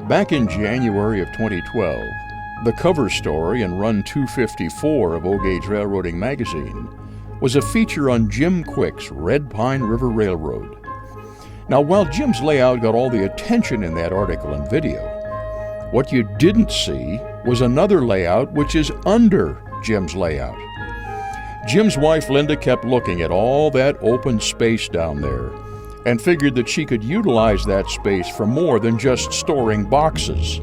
Back in January of 2012, the cover story in Run 254 of O-Gauge Railroading magazine was a feature on Jim Quick's Red Pine River Railroad. Now, while Jim's layout got all the attention in that article and video, what you didn't see was another layout which is under Jim's layout. Jim's wife Linda kept looking at all that open space down there and figured that she could utilize that space for more than just storing boxes.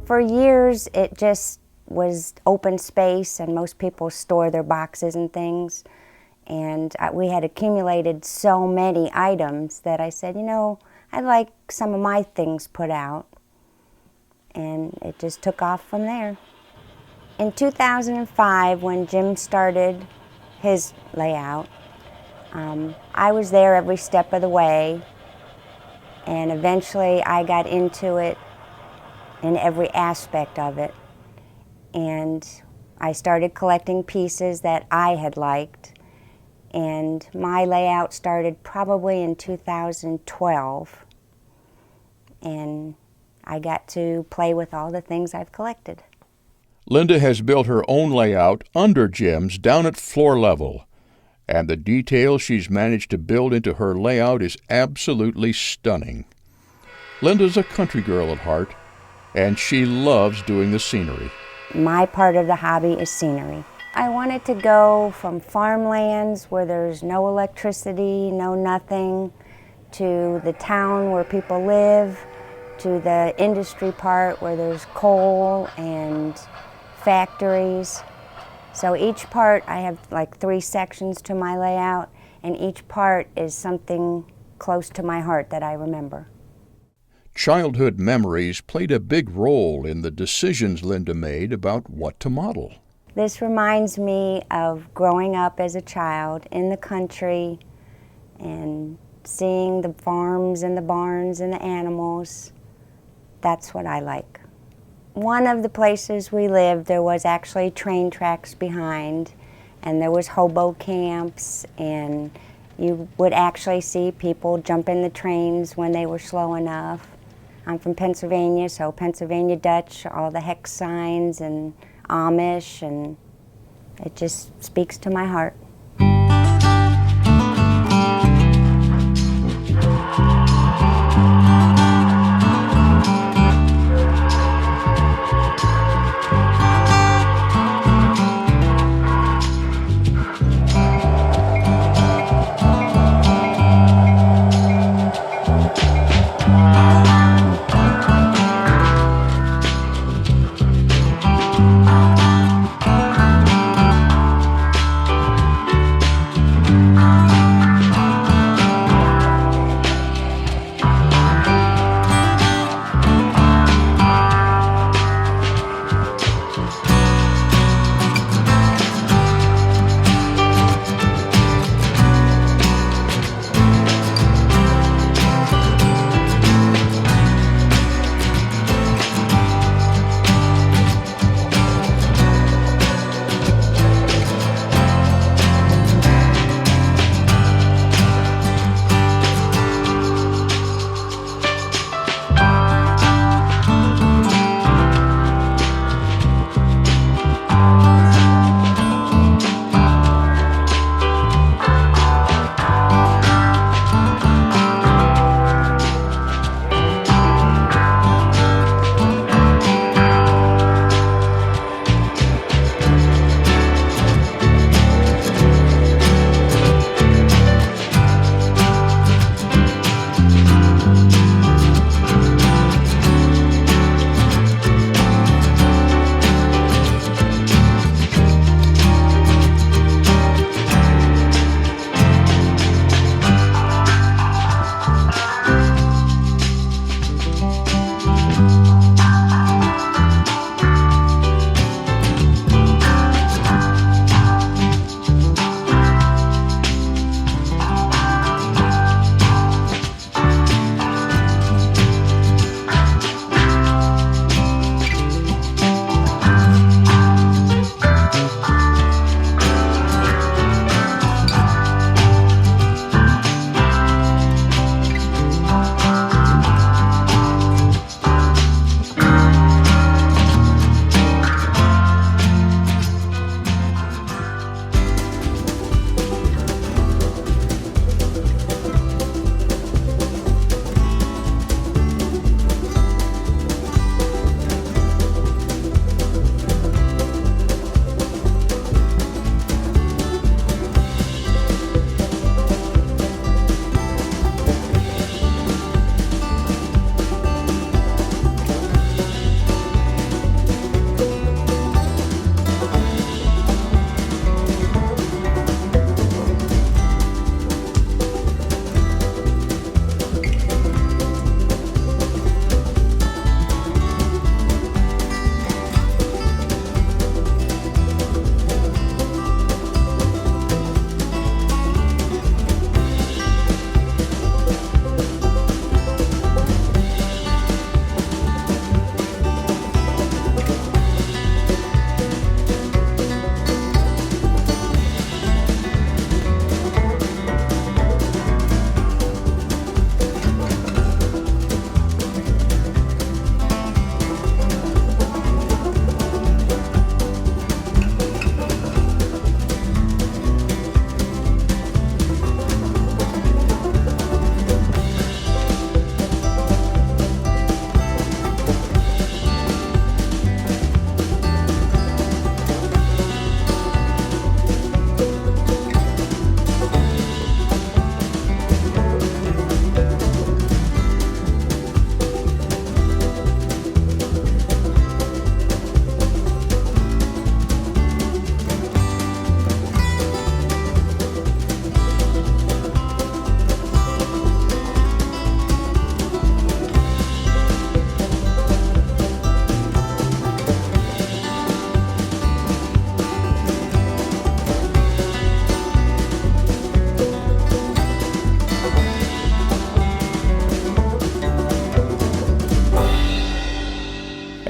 For years, it just was open space, and most people store their boxes and things. And we had accumulated so many items that I said, you know, I'd like some of my things put out. And it just took off from there. In 2005, when Jim started his layout, I was there every step of the way, and eventually I got into it in every aspect of it. And I started collecting pieces that I had liked, and my layout started probably in 2012, and I got to play with all the things I've collected. Linda has built her own layout under Jim's down at floor level, and the detail she's managed to build into her layout is absolutely stunning. Linda's a country girl at heart, and she loves doing the scenery. My part of the hobby is scenery. I wanted to go from farmlands where there's no electricity, no nothing, to the town where people live, to the industry part where there's coal and factories. So each part, I have like 3 sections to my layout, and each part is something close to my heart that I remember. Childhood memories played a big role in the decisions Linda made about what to model. This reminds me of growing up as a child in the country and seeing the farms and the barns and the animals. That's what I like. One of the places we lived, there was actually train tracks behind, and there was hobo camps, and you would actually see people jump in the trains when they were slow enough. I'm from Pennsylvania, so Pennsylvania Dutch, all the hex signs and Amish, and it just speaks to my heart.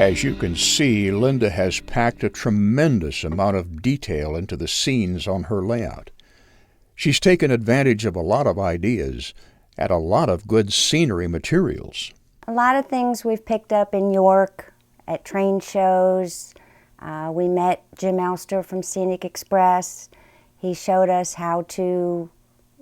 As you can see, Linda has packed a tremendous amount of detail into the scenes on her layout. She's taken advantage of a lot of ideas and a lot of good scenery materials. A lot of things we've picked up in York at train shows. We met Jim Elster from Scenic Express. He showed us how to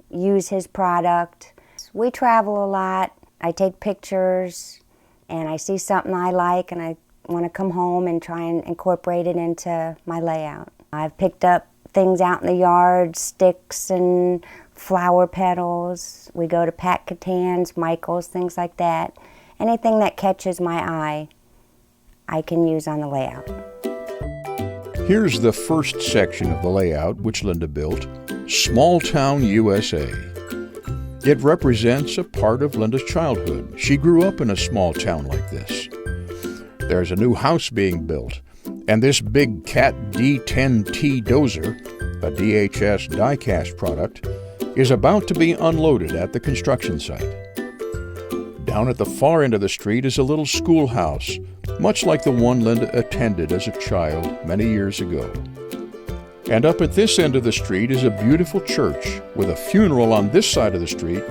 use his product. We travel a lot. I take pictures and I see something I like and I want to come home and try and incorporate it into my layout. I've picked up things out in the yard, sticks and flower petals. We go to Pat Catan's, Michael's, things like that. Anything that catches my eye, I can use on the layout. Here's the first section of the layout which Linda built, Small Town USA. It represents a part of Linda's childhood. She grew up in a small town like this. There's a new house being built, and this big Cat D10T dozer, a DHS die-cast product, is about to be unloaded at the construction site. Down at the far end of the street is a little schoolhouse, much like the one Linda attended as a child many years ago. And up at this end of the street is a beautiful church with a funeral on this side of the street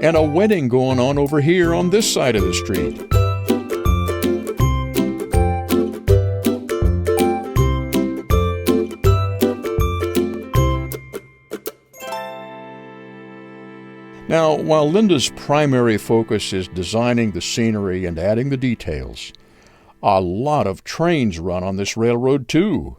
and a wedding going on over here on this side of the street. Now, while Linda's primary focus is designing the scenery and adding the details, a lot of trains run on this railroad too.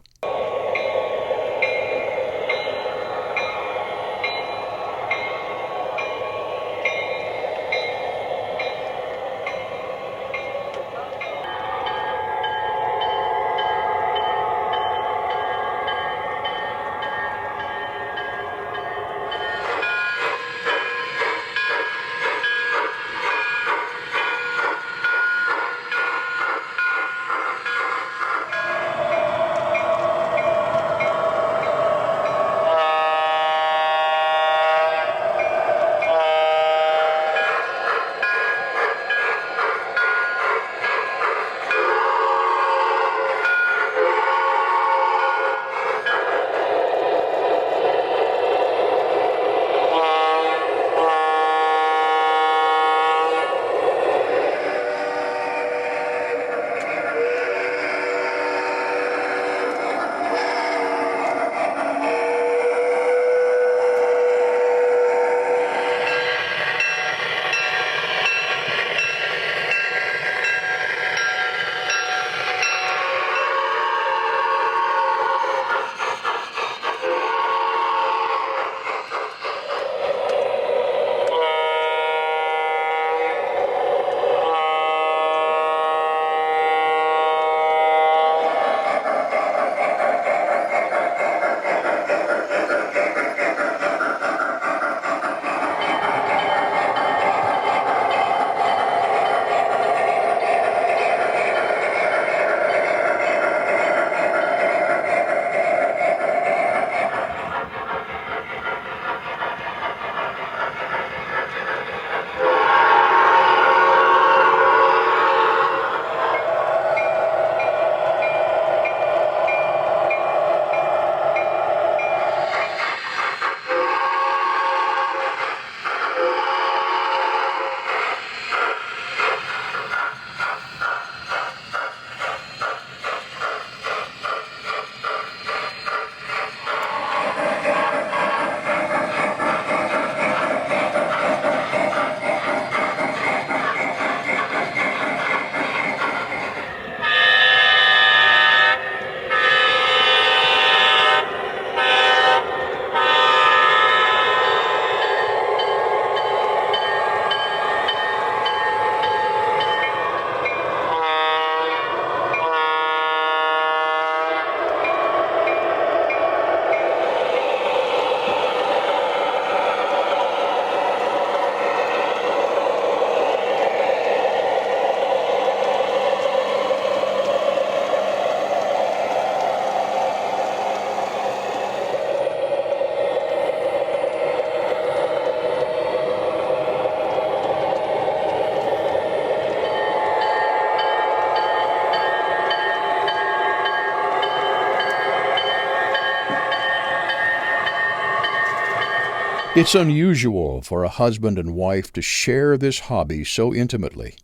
It's unusual for a husband and wife to share this hobby so intimately.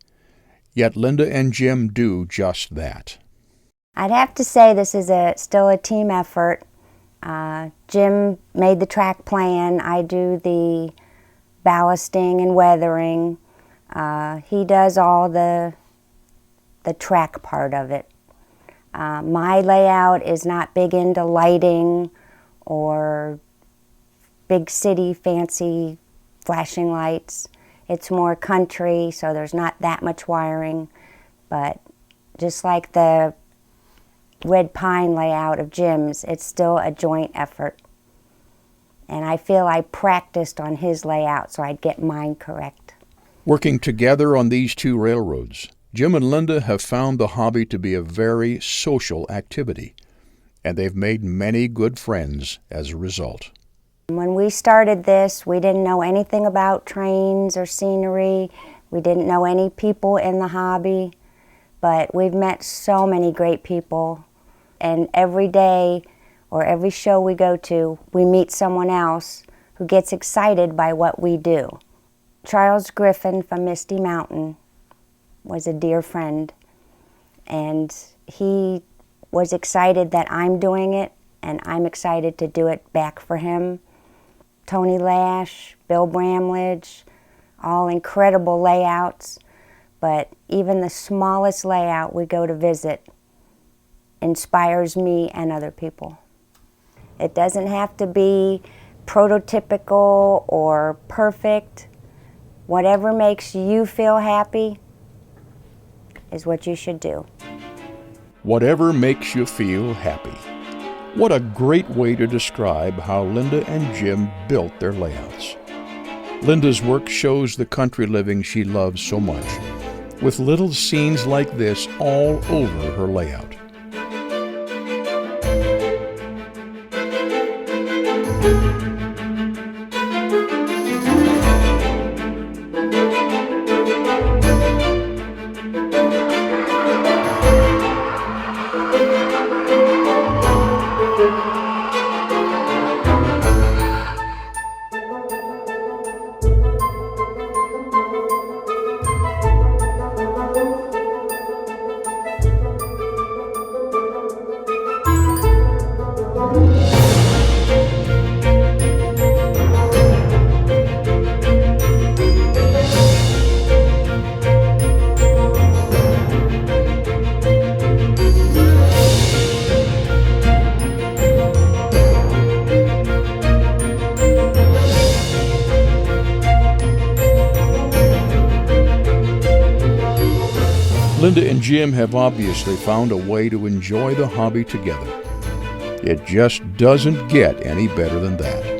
Yet Linda and Jim do just that. I'd have to say this is still a team effort. Jim made the track plan. I do the ballasting and weathering. He does all the track part of it. My layout is not big into lighting or big city fancy flashing lights. It's more country, so there's not that much wiring. But just like the red pine layout of Jim's, it's still a joint effort. And I feel I practiced on his layout so I'd get mine correct. Working together on these two railroads, Jim and Linda have found the hobby to be a very social activity, and they've made many good friends as a result. When we started this, we didn't know anything about trains or scenery. We didn't know any people in the hobby, but we've met so many great people. And every day or every show we go to, we meet someone else who gets excited by what we do. Charles Griffin from Misty Mountain was a dear friend, and he was excited that I'm doing it, and I'm excited to do it back for him. Tony Lash, Bill Bramlage, all incredible layouts, but even the smallest layout we go to visit inspires me and other people. It doesn't have to be prototypical or perfect. Whatever makes you feel happy is what you should do. Whatever makes you feel happy. What a great way to describe how Linda and Jim built their layouts. Linda's work shows the country living she loves so much, with little scenes like this all over her layout. Linda and Jim have obviously found a way to enjoy the hobby together. It just doesn't get any better than that.